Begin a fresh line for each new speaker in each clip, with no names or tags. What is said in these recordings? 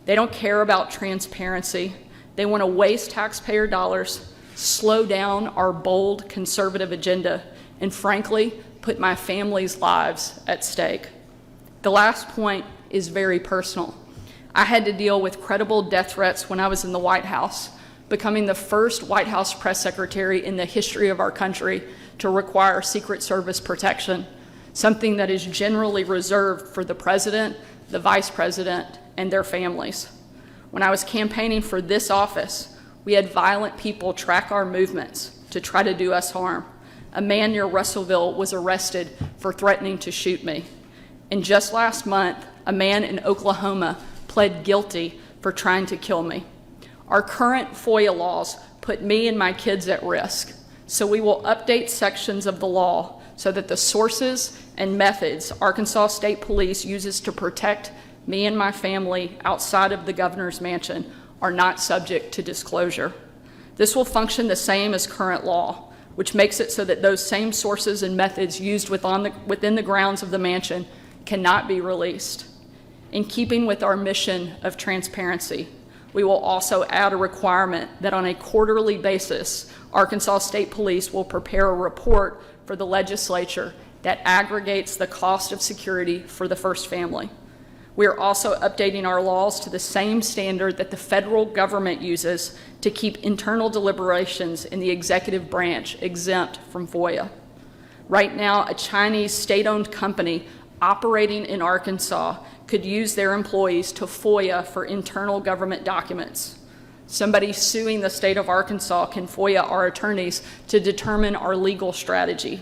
They don't care about transparency. They want to waste taxpayer dollars, slow down our bold conservative agenda, and frankly, put my family's lives at stake. The last point is very personal. I had to deal with credible death threats when I was in the White House, becoming the first White House press secretary in the history of our country to require Secret Service protection, something that is generally reserved for the president, the vice president, and their families. When I was campaigning for this office, we had violent people track our movements to try to do us harm. A man near Russellville was arrested for threatening to shoot me. And just last month, a man in Oklahoma pled guilty for trying to kill me. Our current FOIA laws put me and my kids at risk, so we will update sections of the law so that the sources and methods Arkansas State Police uses to protect me and my family outside of the governor's mansion are not subject to disclosure. This will function the same as current law, which makes it so that those same sources and methods used within the grounds of the mansion cannot be released. In keeping with our mission of transparency, we will also add a requirement that on a quarterly basis, Arkansas State Police will prepare a report for the legislature that aggregates the cost of security for the first family. We are also updating our laws to the same standard that the federal government uses to keep internal deliberations in the executive branch exempt from FOIA. Right now, a Chinese state-owned company operating in Arkansas could use their employees to FOIA for internal government documents. Somebody suing the state of Arkansas can FOIA our attorneys to determine our legal strategy.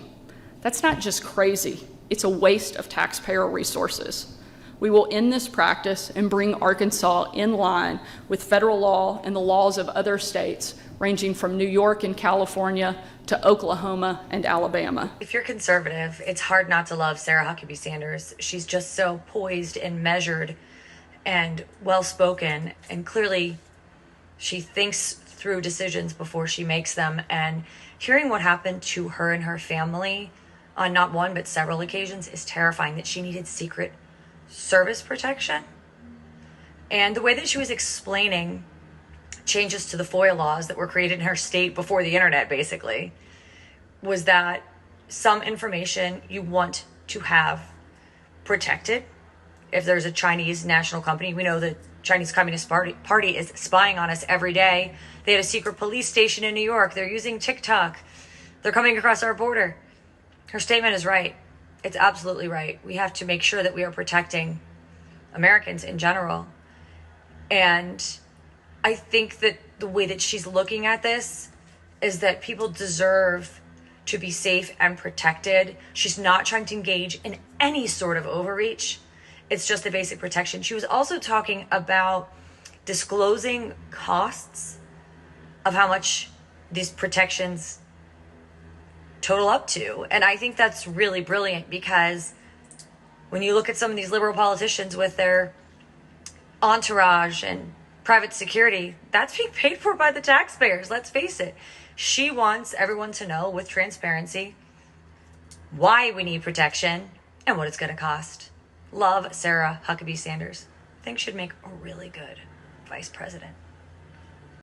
That's not just crazy, it's a waste of taxpayer resources. We will end this practice and bring Arkansas in line with federal law and the laws of other states, ranging from New York and California to Oklahoma and Alabama.
If you're conservative, it's hard not to love Sarah Huckabee Sanders. She's just so poised and measured and well-spoken, and clearly she thinks through decisions before she makes them. And hearing what happened to her and her family on not one but several occasions is terrifying, that she needed Secret Service protection. And the way that she was explaining changes to the FOIA laws that were created in her state before the internet, basically, was that some information you want to have protected. If there's a Chinese national company, we know the Chinese Communist Party is spying on us every day. They had a secret police station in New York. They're using TikTok. They're coming across our border. Her statement is right. It's absolutely right. We have to make sure that we are protecting Americans in general. And I think that the way that she's looking at this is that people deserve to be safe and protected. She's not trying to engage in any sort of overreach. It's just a basic protection. She was also talking about disclosing costs of how much these protections total up to. And I think that's really brilliant, because when you look at some of these liberal politicians with their entourage and private security, that's being paid for by the taxpayers. Let's face it. She wants everyone to know with transparency why we need protection and what it's going to cost. Love Sarah Huckabee Sanders. I think she'd make a really good vice president.